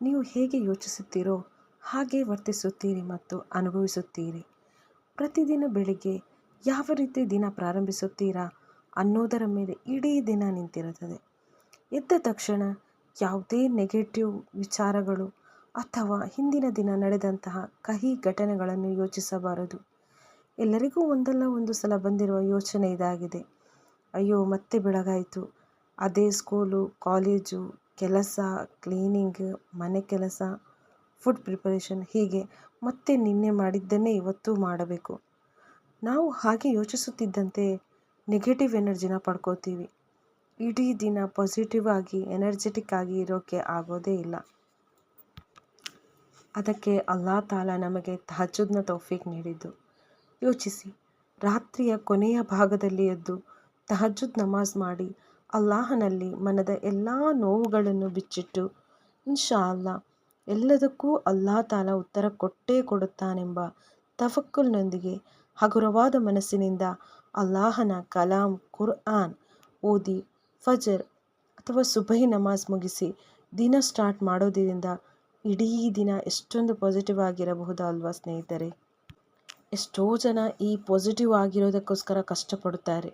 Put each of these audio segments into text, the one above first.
ನೀವು ಹೇಗೆ ಯೋಚಿಸುತ್ತೀರೋ ಹಾಗೆ ವರ್ತಿಸುತ್ತೀರಿ ಮತ್ತು ಅನುಭವಿಸುತ್ತೀರಿ. ಪ್ರತಿದಿನ ಬೆಳಿಗ್ಗೆ ಯಾವ ರೀತಿ ದಿನ ಪ್ರಾರಂಭಿಸುತ್ತೀರಾ ಅನ್ನೋದರ ಮೇಲೆ ಇಡೀ ದಿನ ನಿಂತಿರುತ್ತದೆ. ಎದ್ದ ತಕ್ಷಣ ಯಾವುದೇ ನೆಗೆಟಿವ್ ವಿಚಾರಗಳು ಅಥವಾ ಹಿಂದಿನ ದಿನ ನಡೆದಂತಹ ಕಹಿ ಘಟನೆಗಳನ್ನು ಯೋಚಿಸಬಾರದು. ಎಲ್ಲರಿಗೂ ಒಂದಲ್ಲ ಒಂದು ಸಲ ಬಂದಿರುವ ಯೋಚನೆ ಇದಾಗಿದೆ. ಅಯ್ಯೋ, ಮತ್ತೆ ಬೆಳಗಾಯಿತು, ಅದೇ ಸ್ಕೂಲು, ಕಾಲೇಜು, ಕೆಲಸ, ಕ್ಲೀನಿಂಗ್, ಮನೆ ಕೆಲಸ, ಫುಡ್ ಪ್ರಿಪರೇಷನ್, ಹೀಗೆ ಮತ್ತೆ ನಿನ್ನೆ ಮಾಡಿದ್ದನ್ನೇ ಇವತ್ತು ಮಾಡಬೇಕು. ನಾವು ಹಾಗೆ ಯೋಚಿಸುತ್ತಿದ್ದಂತೆ ನೆಗೆಟಿವ್ ಎನರ್ಜಿನ ಪಡ್ಕೋತೀವಿ. ಇಡೀ ದಿನ ಪಾಸಿಟಿವ್ ಆಗಿ ಎನರ್ಜೆಟಿಕ್ ಆಗಿ ಇರೋಕ್ಕೆ ಆಗೋದೇ ಇಲ್ಲ. ಅದಕ್ಕೆ ಅಲ್ಲಾ ತಾಲಾ ನಮಗೆ ತಹಜ್ಜುದ್ನ ತೌಫೀಕ್ ನೀಡಿದ್ದು. ಯೋಚಿಸಿ, ರಾತ್ರಿಯ ಕೊನೆಯ ಭಾಗದಲ್ಲಿ ಎದ್ದು ತಹಜ್ಜುದ್ ನಮಾಜ್ ಮಾಡಿ ಅಲ್ಲಾಹನಲ್ಲಿ ಮನದ ಎಲ್ಲ ನೋವುಗಳನ್ನು ಬಿಚ್ಚಿಟ್ಟು ಇನ್ಶಾ ಅಲ್ಲಾ ಎಲ್ಲದಕ್ಕೂ ಅಲ್ಲಾ ತಾಲಾ ಉತ್ತರ ಕೊಟ್ಟೇ ಕೊಡುತ್ತಾನೆಂಬ ತವಕ್ಕುಲ್ನೊಂದಿಗೆ ಹಗುರವಾದ ಮನಸ್ಸಿನಿಂದ ಅಲ್ಲಾಹನ ಕಲಾಂ ಕುರ್ಆನ್ ಓದಿ ಫಜರ್ ಅಥವಾ ಸುಬಹಿ ನಮಾಜ್ ಮುಗಿಸಿ ದಿನ ಸ್ಟಾರ್ಟ್ ಮಾಡೋದ್ರಿಂದ ಇಡೀ ದಿನ ಎಷ್ಟೊಂದು ಪಾಸಿಟಿವ್ ಆಗಿರಬಹುದು ಅಲ್ವಾ ಸ್ನೇಹಿತರೆ. ಎಷ್ಟೋ ಜನ ಈ ಪಾಸಿಟಿವ್ ಆಗಿರೋದಕ್ಕೋಸ್ಕರ ಕಷ್ಟಪಡುತ್ತಾರೆ.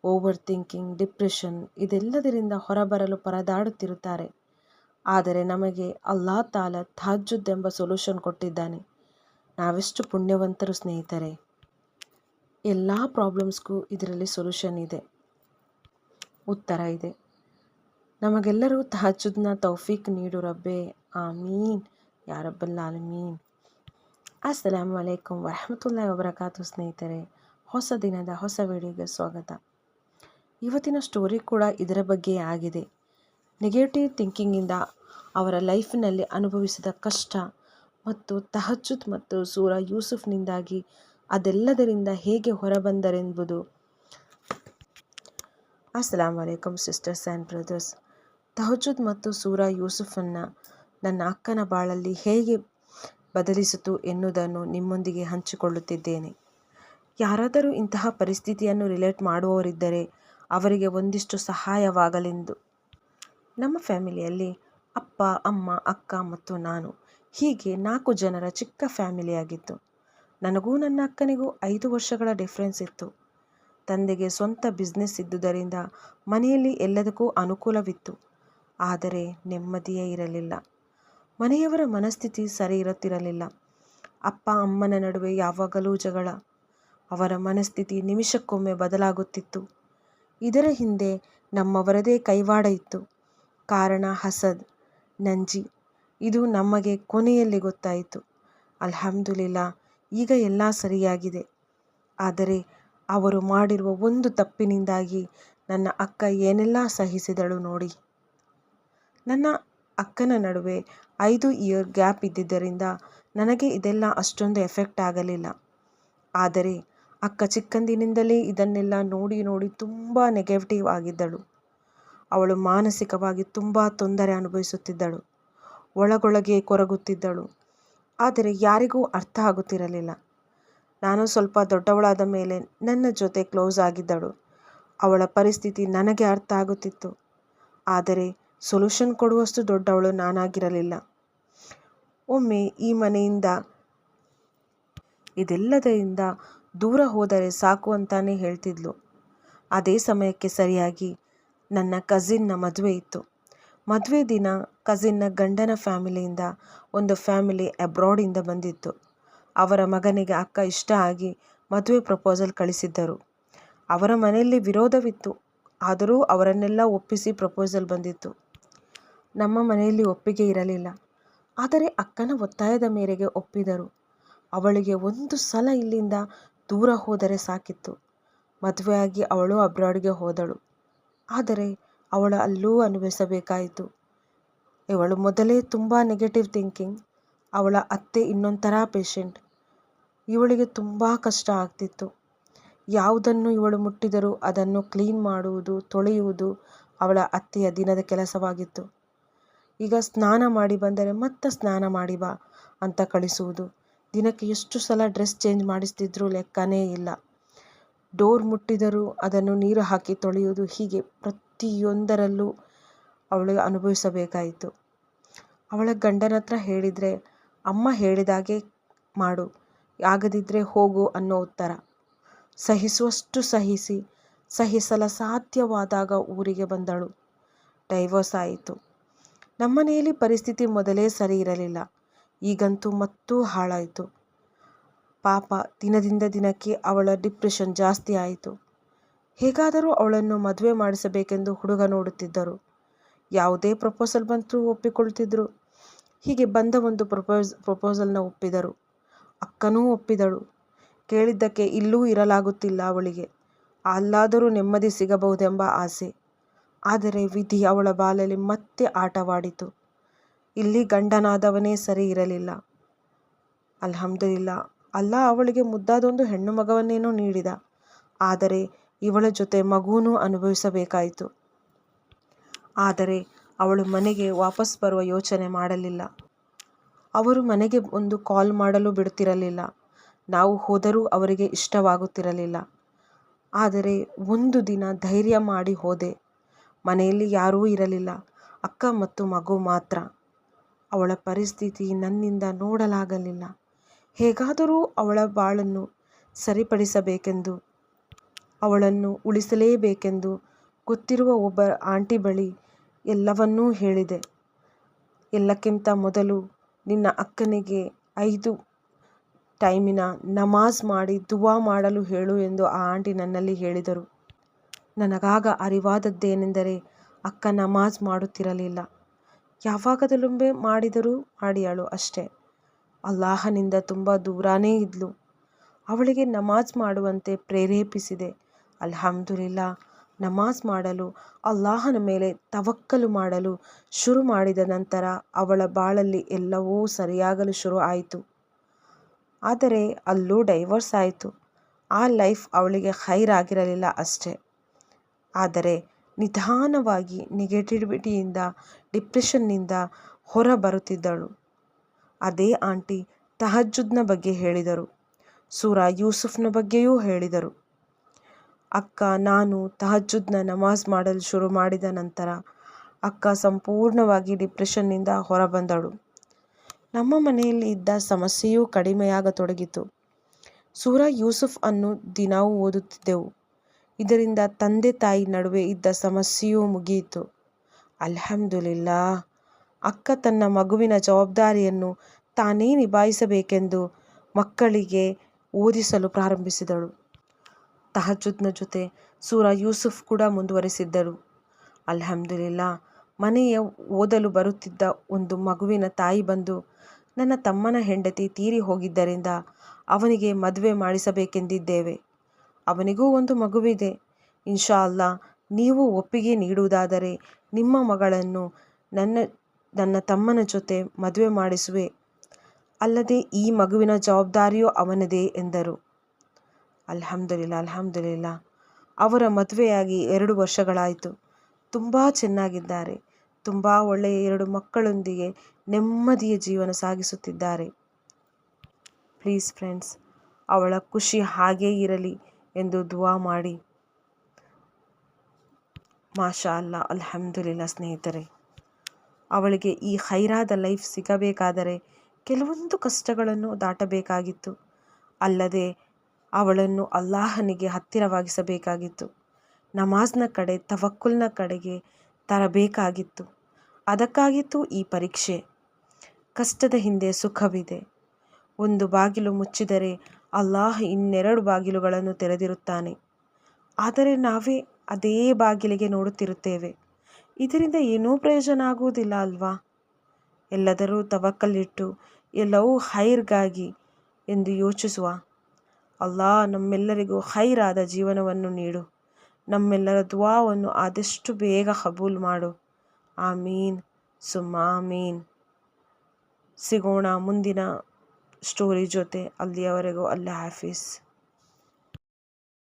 ಓವರ್ ಥಿಂಕಿಂಗ್, ಡಿಪ್ರೆಷನ್ ಇದೆಲ್ಲದರಿಂದ ಹೊರಬರಲು ಪರದಾಡುತ್ತಿರುತ್ತಾರೆ. ಆದರೆ ನಮಗೆ ಅಲ್ಲಾ ತಾಲಾ ತಹಜ್ಜುದ್ ಎಂಬ ಸೊಲ್ಯೂಷನ್ ಕೊಟ್ಟಿದ್ದಾನೆ. ನಾವೆಷ್ಟು ಪುಣ್ಯವಂತರು ಸ್ನೇಹಿತರೆ. ಎಲ್ಲ ಪ್ರಾಬ್ಲಮ್ಸ್ಗೂ ಇದರಲ್ಲಿ ಸೊಲ್ಯೂಷನ್ ಇದೆ, ಉತ್ತರ ಇದೆ. ನಮಗೆಲ್ಲರೂ ತಹಜ್ಜುದ್ನ ತೌಫೀಕ್ ನೀಡು ರಬ್ಬೆ, ಆಮೀನ್ ಯಾ ರಬ್ಬಲ್ ಆಲಮೀನ್. ಅಸ್ಸಲಾಮು ಅಲೈಕುಂ ವರಹಮತುಲ್ಲಾಹಿ ವಬರಕಾತು. ಸ್ನೇಹಿತರೆ, ಹೊಸ ದಿನದ ಹೊಸ ವಿಡಿಯೋಗೆ ಸ್ವಾಗತ. ಇವತ್ತಿನ ಸ್ಟೋರಿ ಕೂಡ ಇದರ ಬಗ್ಗೆ ಆಗಿದೆ. ನೆಗೆಟಿವ್ ಥಿಂಕಿಂಗಿಂದ ಅವರ ಲೈಫಿನಲ್ಲಿ ಅನುಭವಿಸಿದ ಕಷ್ಟ ಮತ್ತು ತಹಜ್ಜುದ್ ಮತ್ತು ಸೂರಾ ಯೂಸುಫ್ನಿಂದಾಗಿ ಅದೆಲ್ಲದರಿಂದ ಹೇಗೆ ಹೊರಬಂದರೆಂಬುದು. ಅಸ್ಸಲಾಮು ಅಲೈಕುಂ ಸಿಸ್ಟರ್ಸ್ ಆ್ಯಂಡ್ ಬ್ರದರ್ಸ್. ತಹಜ್ಜುದ್ ಮತ್ತು ಸೂರಾ ಯೂಸುಫನ್ನು ನನ್ನ ಅಕ್ಕನ ಬಾಳಲ್ಲಿ ಹೇಗೆ ಬದಲಿಸಿತು ಎನ್ನುವುದನ್ನು ನಿಮ್ಮೊಂದಿಗೆ ಹಂಚಿಕೊಳ್ಳುತ್ತಿದ್ದೇನೆ. ಯಾರಾದರೂ ಇಂತಹ ಪರಿಸ್ಥಿತಿಯನ್ನು ರಿಲೇಟ್ ಮಾಡುವವರಿದ್ದರೆ ಅವರಿಗೆ ಒಂದಿಷ್ಟು ಸಹಾಯವಾಗಲೆಂದು. ನಮ್ಮ ಫ್ಯಾಮಿಲಿಯಲ್ಲಿ ಅಪ್ಪ, ಅಮ್ಮ, ಅಕ್ಕ ಮತ್ತು ನಾನು, ಹೀಗೆ 4 ಜನರ ಚಿಕ್ಕ ಫ್ಯಾಮಿಲಿಯಾಗಿತ್ತು. ನನಗೂ ನನ್ನ ಅಕ್ಕನಿಗೂ 5 ವರ್ಷಗಳ ಡಿಫ್ರೆನ್ಸ್ ಇತ್ತು. ತಂದೆಗೆ ಸ್ವಂತ ಬಿಸ್ನೆಸ್ ಇದ್ದುದರಿಂದ ಮನೆಯಲ್ಲಿ ಎಲ್ಲದಕ್ಕೂ ಅನುಕೂಲವಿತ್ತು. ಆದರೆ ನೆಮ್ಮದಿಯೇ ಇರಲಿಲ್ಲ. ಮನೆಯವರ ಮನಸ್ಥಿತಿ ಸರಿ ಇರುತ್ತಿರಲಿಲ್ಲ. ಅಪ್ಪ ಅಮ್ಮನ ನಡುವೆ ಯಾವಾಗಲೂ ಜಗಳ. ಅವರ ಮನಸ್ಥಿತಿ ನಿಮಿಷಕ್ಕೊಮ್ಮೆ ಬದಲಾಗುತ್ತಿತ್ತು. ಇದರ ಹಿಂದೆ ನಮ್ಮವರದೇ ಕೈವಾಡ ಇತ್ತು. ಕಾರಣ ಹಸದ್, ನಂಜಿ. ಇದು ನಮಗೆ ಕೊನೆಯಲ್ಲಿ ಗೊತ್ತಾಯಿತು. ಅಲ್ಹಮ್ದುಲಿಲ್ಲಾ, ಈಗ ಎಲ್ಲ ಸರಿಯಾಗಿದೆ. ಆದರೆ ಅವರು ಮಾಡಿರುವ ಒಂದು ತಪ್ಪಿನಿಂದಾಗಿ ನನ್ನ ಅಕ್ಕ ಏನೆಲ್ಲ ಸಹಿಸಿದಳು ನೋಡಿ. ನನ್ನ ಅಕ್ಕನ ನಡುವೆ 5 ಇಯರ್ ಗ್ಯಾಪ್ ಇದ್ದಿದ್ದರಿಂದ ನನಗೆ ಇದೆಲ್ಲ ಅಷ್ಟೊಂದು ಎಫೆಕ್ಟ್ ಆಗಲಿಲ್ಲ. ಆದರೆ ಅಕ್ಕ ಚಿಕ್ಕಂದಿನಿಂದಲೇ ಇದನ್ನೆಲ್ಲ ನೋಡಿ ನೋಡಿ ತುಂಬ ನೆಗೆಟಿವ್ ಆಗಿದ್ದಳು. ಅವಳು ಮಾನಸಿಕವಾಗಿ ತುಂಬ ತೊಂದರೆ ಅನುಭವಿಸುತ್ತಿದ್ದಳು. ಒಳಗೊಳಗೆ ಕೊರಗುತ್ತಿದ್ದಳು. ಆದರೆ ಯಾರಿಗೂ ಅರ್ಥ ಆಗುತ್ತಿರಲಿಲ್ಲ. ನಾನು ಸ್ವಲ್ಪ ದೊಡ್ಡವಳಾದ ಮೇಲೆ ನನ್ನ ಜೊತೆ ಕ್ಲೋಸ್ ಆಗಿದ್ದಳು. ಅವಳ ಪರಿಸ್ಥಿತಿ ನನಗೆ ಅರ್ಥ ಆಗುತ್ತಿತ್ತು. ಆದರೆ ಸೊಲ್ಯೂಷನ್ ಕೊಡುವಷ್ಟು ದೊಡ್ಡವಳು ನಾನಾಗಿರಲಿಲ್ಲ. ಒಮ್ಮೆ ಈ ಮನೆಯಿಂದ ಇದೆಲ್ಲದರಿಂದ ದೂರ ಹೋದರೆ ಸಾಕು ಅಂತಾನೆ ಹೇಳ್ತಿದ್ಲು. ಅದೇ ಸಮಯಕ್ಕೆ ಸರಿಯಾಗಿ ನನ್ನ ಕಸಿನ್ನ ಮದುವೆ ಇತ್ತು. ಮದುವೆ ದಿನ ಕಸಿನ್ನ ಗಂಡನ ಫ್ಯಾಮಿಲಿಯಿಂದ ಒಂದು ಫ್ಯಾಮಿಲಿ ಅಬ್ರಾಡಿಂದ ಬಂದಿತ್ತು. ಅವರ ಮಗನಿಗೆ ಅಕ್ಕ ಇಷ್ಟ ಆಗಿ ಮದುವೆ ಪ್ರಪೋಸಲ್ ಕಳಿಸಿದ್ದರು. ಅವರ ಮನೆಯಲ್ಲಿ ವಿರೋಧವಿತ್ತು. ಆದರೂ ಅವರನ್ನೆಲ್ಲ ಒಪ್ಪಿಸಿ ಪ್ರಪೋಸಲ್ ಬಂದಿತ್ತು. ನಮ್ಮ ಮನೆಯಲ್ಲಿ ಒಪ್ಪಿಗೆ ಇರಲಿಲ್ಲ. ಆದರೆ ಅಕ್ಕನ ಒತ್ತಾಯದ ಮೇರೆಗೆ ಒಪ್ಪಿದರು. ಅವಳಿಗೆ ಒಂದು ಸಲ ಇಲ್ಲಿಂದ ದೂರ ಹೋದರೆ ಸಾಕಿತ್ತು. ಮದುವೆಯಾಗಿ ಅವಳು ಅಬ್ರಾಡ್ಗೆ ಹೋದಳು. ಆದರೆ ಅವಳು ಅಲ್ಲೂ ಅನುಭವಿಸಬೇಕಾಯಿತು. ಇವಳು ಮೊದಲೇ ತುಂಬ ನೆಗೆಟಿವ್ ಥಿಂಕಿಂಗ್. ಅವಳ ಅತ್ತೆ ಇನ್ನೊಂಥರ ಪೇಷಂಟ್. ಇವಳಿಗೆ ತುಂಬ ಕಷ್ಟ ಆಗ್ತಿತ್ತು. ಯಾವುದನ್ನು ಇವಳು ಮುಟ್ಟಿದರೂ ಅದನ್ನು ಕ್ಲೀನ್ ಮಾಡುವುದು, ತೊಳೆಯುವುದು ಅವಳ ಅತ್ತೆಯ ದಿನದ ಕೆಲಸವಾಗಿತ್ತು. ಈಗ ಸ್ನಾನ ಮಾಡಿ ಬಂದರೆ ಮತ್ತೆ ಸ್ನಾನ ಮಾಡಿ ಬಾ ಅಂತ ಕಳಿಸುವುದು. ದಿನಕ್ಕೆ ಎಷ್ಟು ಸಲ ಡ್ರೆಸ್ ಚೇಂಜ್ ಮಾಡಿಸ್ತಿದ್ರೂ ಲೆಕ್ಕನೇ ಇಲ್ಲ. ಡೋರ್ ಮುಟ್ಟಿದರೂ ಅದನ್ನು ನೀರು ಹಾಕಿ ತೊಳೆಯುವುದು. ಹೀಗೆ ಪ್ರತಿಯೊಂದರಲ್ಲೂ ಅವಳು ಅನುಭವಿಸಬೇಕಾಯಿತು. ಅವಳ ಗಂಡನ ಹತ್ರ ಹೇಳಿದರೆ ಅಮ್ಮ ಹೇಳಿದಾಗೆ ಮಾಡು, ಆಗದಿದ್ದರೆ ಹೋಗು ಅನ್ನೋ ಉತ್ತರ. ಸಹಿಸುವಷ್ಟು ಸಹಿಸಲ ಸಾಧ್ಯವಾದಾಗ ಊರಿಗೆ ಬಂದಳು. ಡೈವೋರ್ಸ್ ಆಯಿತು. ನಮ್ಮನೆಯಲ್ಲಿ ಪರಿಸ್ಥಿತಿ ಮೊದಲೇ ಸರಿ ಇರಲಿಲ್ಲ, ಈಗಂತೂ ಮತ್ತೂ ಹಾಳಾಯಿತು. ಪಾಪ ದಿನದಿಂದ ದಿನಕ್ಕೆ ಅವಳ ಡಿಪ್ರೆಷನ್ ಜಾಸ್ತಿ ಆಯಿತು. ಹೇಗಾದರೂ ಅವಳನ್ನು ಮದುವೆ ಮಾಡಿಸಬೇಕೆಂದು ಹುಡುಗ ನೋಡುತ್ತಿದ್ದರು. ಯಾವುದೇ ಪ್ರಪೋಸಲ್ ಬಂದರೂ ಒಪ್ಪಿಕೊಳ್ತಿದ್ರು. ಹೀಗೆ ಬಂದ ಒಂದು ಪ್ರಪೋಸಲ್ನ ಒಪ್ಪಿದರು. ಅಕ್ಕನೂ ಒಪ್ಪಿದಳು. ಕೇಳಿದ್ದಕ್ಕೆ ಇಲ್ಲೂ ಇರಲಾಗುತ್ತಿಲ್ಲ ಅವಳಿಗೆ. ಅಲ್ಲಾದರೂ ನೆಮ್ಮದಿ ಸಿಗಬಹುದೆಂಬ ಆಸೆ. ಆದರೆ ವಿಧಿ ಅವಳ ಬಾಳಲ್ಲಿ ಮತ್ತೆ ಆಟವಾಡಿತು. ಇಲ್ಲಿ ಗಂಡನಾದವನೇ ಸರಿ ಇರಲಿಲ್ಲ. ಅಲ್ಹಮ್ದುಲಿಲ್ಲಾ, ಅಲ್ಲಾ ಅವಳಿಗೆ ಮುದ್ದಾದೊಂದು ಹೆಣ್ಣು ಮಗವನ್ನೇನೋ ನೀಡಿದ. ಆದರೆ ಇವಳ ಜೊತೆ ಮಗುವನ್ನೂ ಅನುಭವಿಸಬೇಕಾಯಿತು. ಆದರೆ ಅವಳು ಮನೆಗೆ ವಾಪಸ್ ಬರುವ ಯೋಚನೆ ಮಾಡಲಿಲ್ಲ. ಅವರು ಮನೆಗೆ ಒಂದು ಕಾಲ್ ಮಾಡಲು ಬಿಡುತ್ತಿರಲಿಲ್ಲ. ನಾವು ಹೋದರೂ ಅವರಿಗೆ ಇಷ್ಟವಾಗುತ್ತಿರಲಿಲ್ಲ. ಆದರೆ ಒಂದು ದಿನ ಧೈರ್ಯ ಮಾಡಿ ಹೋದೆ. ಮನೆಯಲ್ಲಿ ಯಾರೂ ಇರಲಿಲ್ಲ, ಅಕ್ಕ ಮತ್ತು ಮಗು ಮಾತ್ರ. ಅವಳ ಪರಿಸ್ಥಿತಿ ನನ್ನಿಂದ ನೋಡಲಾಗಲಿಲ್ಲ. ಹೇಗಾದರೂ ಅವಳ ಬಾಳನ್ನು ಸರಿಪಡಿಸಬೇಕೆಂದು, ಅವಳನ್ನು ಉಳಿಸಲೇಬೇಕೆಂದು ಗೊತ್ತಿರುವ ಒಬ್ಬ ಆಂಟಿ ಬಳಿ ಎಲ್ಲವನ್ನೂ ಹೇಳಿದೆ. ಎಲ್ಲಕ್ಕಿಂತ ಮೊದಲು ನಿನ್ನ ಅಕ್ಕನಿಗೆ 5 ಟೈಮಿನ ನಮಾಜ್ ಮಾಡಿ ದುವಾ ಮಾಡಲು ಹೇಳು ಎಂದು ಆ ಆಂಟಿ ನನ್ನಲ್ಲಿ ಹೇಳಿದರು. ನನಗಾಗ ಅರಿವಾದದ್ದೇನೆಂದರೆ, ಅಕ್ಕ ನಮಾಜ್ ಮಾಡುತ್ತಿರಲಿಲ್ಲ. ಯಾವಾಗದಲ್ಲೊಮ್ಮೆ ಮಾಡಿದರೂ ಮಾಡಿಯಾಳು ಅಷ್ಟೇ. ಅಲ್ಲಾಹನಿಂದ ತುಂಬ ದೂರನೇ ಇದ್ಲು. ಅವಳಿಗೆ ನಮಾಜ್ ಮಾಡುವಂತೆ ಪ್ರೇರೇಪಿಸಿದೆ. ಅಲ್ಹಮ್ದುಲಿಲ್ಲಾ, ನಮಾಜ್ ಮಾಡಲು, ಅಲ್ಲಾಹನ ಮೇಲೆ ತವಕ್ಕಲು ಮಾಡಲು ಶುರು ಮಾಡಿದ ನಂತರ ಅವಳ ಬಾಳಲ್ಲಿ ಎಲ್ಲವೂ ಸರಿಯಾಗಲು ಶುರು ಆಯಿತು. ಆದರೆ ಅಲ್ಲೂ ಡೈವೋರ್ಸ್ ಆಯಿತು. ಆ ಲೈಫ್ ಅವಳಿಗೆ ಖೈರಾಗಿರಲಿಲ್ಲ ಅಷ್ಟೇ. ಆದರೆ ನಿಧಾನವಾಗಿ ನೆಗೆಟಿವಿಟಿಯಿಂದ, ಡಿಪ್ರೆಷನ್ನಿಂದ ಹೊರ ಬರುತ್ತಿದ್ದಳು. ಅದೇ ಆಂಟಿ ತಹಜ್ಜುದ್ನ ಬಗ್ಗೆ ಹೇಳಿದರು. ಸೂರಾ ಯೂಸುಫ್ನ ಬಗ್ಗೆಯೂ ಹೇಳಿದರು. ಅಕ್ಕ ನಾನು ತಹಜ್ಜುದ್ನ ನಮಾಜ್ ಮಾಡಲು ಶುರು ಮಾಡಿದ ನಂತರ ಅಕ್ಕ ಸಂಪೂರ್ಣವಾಗಿ ಡಿಪ್ರೆಷನ್ನಿಂದ ಹೊರಬಂದಳು. ನಮ್ಮ ಮನೆಯಲ್ಲಿ ಇದ್ದ ಸಮಸ್ಯೆಯೂ ಕಡಿಮೆಯಾಗತೊಡಗಿತು. ಸೂರಾ ಯೂಸುಫ್ ಅನ್ನು ದಿನಾವೂ ಓದುತ್ತಿದ್ದೆವು. ಇದರಿಂದ ತಂದೆ ತಾಯಿ ನಡುವೆ ಇದ್ದ ಸಮಸ್ಯೆಯೂ ಮುಗಿಯಿತು. ಅಲ್ಹಮ್ದುಲಿಲ್ಲಾ, ಅಕ್ಕ ತನ್ನ ಮಗುವಿನ ಜವಾಬ್ದಾರಿಯನ್ನು ತಾನೇ ನಿಭಾಯಿಸಬೇಕೆಂದು ಮಕ್ಕಳಿಗೆ ಓದಿಸಲು ಪ್ರಾರಂಭಿಸಿದಳು. ತಹಜ್ಜುದ್ನ ಜೊತೆ ಸೂರಾ ಯೂಸುಫ್ ಕೂಡ ಮುಂದುವರಿಸಿದ್ದರು. ಅಲ್ಹಮ್ದುಲಿಲ್ಲಾ, ಮನೆಯ ಓದಲು ಬರುತ್ತಿದ್ದ ಒಂದು ಮಗುವಿನ ತಾಯಿ ಬಂದು, ನನ್ನ ತಮ್ಮನ ಹೆಂಡತಿ ತೀರಿ ಹೋಗಿದ್ದರಿಂದ ಅವನಿಗೆ ಮದುವೆ ಮಾಡಿಸಬೇಕೆಂದಿದ್ದೇವೆ. ಅವನಿಗೂ ಒಂದು ಮಗುವಿದೆ. ಇನ್ಶಾ ಅಲ್ಲಾ, ನೀವು ಒಪ್ಪಿಗೆ ನೀಡುವುದಾದರೆ ನಿಮ್ಮ ಮಗಳನ್ನು ನನ್ನ ತಮ್ಮನ ಜೊತೆ ಮದುವೆ ಮಾಡಿಸುವೆ. ಅಲ್ಲದೆ ಈ ಮಗುವಿನ ಜವಾಬ್ದಾರಿಯೂ ಅವನದೇ ಎಂದರು. ಅಲ್ಹಮ್ದುಲಿಲ್ಲಾ, ಅವರ ಮದುವೆಯಾಗಿ 2 ವರ್ಷಗಳಾಯಿತು. ತುಂಬ ಚೆನ್ನಾಗಿದ್ದಾರೆ. ತುಂಬ ಒಳ್ಳೆಯ 2 ಮಕ್ಕಳೊಂದಿಗೆ ನೆಮ್ಮದಿಯ ಜೀವನ ಸಾಗಿಸುತ್ತಿದ್ದಾರೆ. ಪ್ಲೀಸ್ ಫ್ರೆಂಡ್ಸ್, ಅವಳ ಖುಷಿ ಹಾಗೇ ಇರಲಿ ಎಂದು ದುವಾ ಮಾಡಿ. ಮಾಷಾ ಅಲ್ಲಾ, ಅಲ್ಹಮ್ದುಲಿಲ್ಲಾ ಸ್ನೇಹಿತರೆ, ಅವಳಿಗೆ ಈ ಖೈರಾದ ಲೈಫ್ ಸಿಗಬೇಕಾದರೆ ಕೆಲವೊಂದು ಕಷ್ಟಗಳನ್ನು ದಾಟಬೇಕಾಗಿತ್ತು. ಅಲ್ಲದೆ ಅವಳನ್ನು ಅಲ್ಲಾಹನಿಗೆ ಹತ್ತಿರವಾಗಿಸಬೇಕಾಗಿತ್ತು. ನಮಾಜ್ನ ಕಡೆ, ತವಕ್ಕುಲ್ನ ಕಡೆಗೆ ತರಬೇಕಾಗಿತ್ತು. ಅದಕ್ಕಾಗಿತ್ತು ಈ ಪರೀಕ್ಷೆ. ಕಷ್ಟದ ಹಿಂದೆ ಸುಖವಿದೆ. ಒಂದು ಬಾಗಿಲು ಮುಚ್ಚಿದರೆ ಅಲ್ಲಾಹ್ 2 ಬಾಗಿಲುಗಳನ್ನು ತೆರೆದಿರುತ್ತಾನೆ. ಆದರೆ ನಾವೇ ಅದೇ ಬಾಗಿಲಿಗೆ ನೋಡುತ್ತಿರುತ್ತೇವೆ. ಇದರಿಂದ ಏನೂ ಪ್ರಯೋಜನ ಆಗುವುದಿಲ್ಲ ಅಲ್ವಾ? ಎಲ್ಲದರೂ ತವಕ್ಕಲಿಟ್ಟು ಎಲ್ಲವೂ ಖೈರ್ಗಾಗಿ ಎಂದು ಯೋಚಿಸುವ. ಅಲ್ಲಾ ನಮ್ಮೆಲ್ಲರಿಗೂ ಖೈರಾದ ಜೀವನವನ್ನು ನೀಡು. ನಮ್ಮೆಲ್ಲರ ದುವಾವನ್ನು ಆದಷ್ಟು ಬೇಗ ಕಬೂಲ್ ಮಾಡು. ಆಮೀನ್ ಸುಮ್ಮ ಆಮೀನ್. ಸಿಗೋಣ ಮುಂದಿನ ಸ್ಟೋರಿ ಜೊತೆ. ಅಲ್ಲಿಯವರೆಗೂ ಅಲ್ಲಾ ಹಾಫೀಸ್.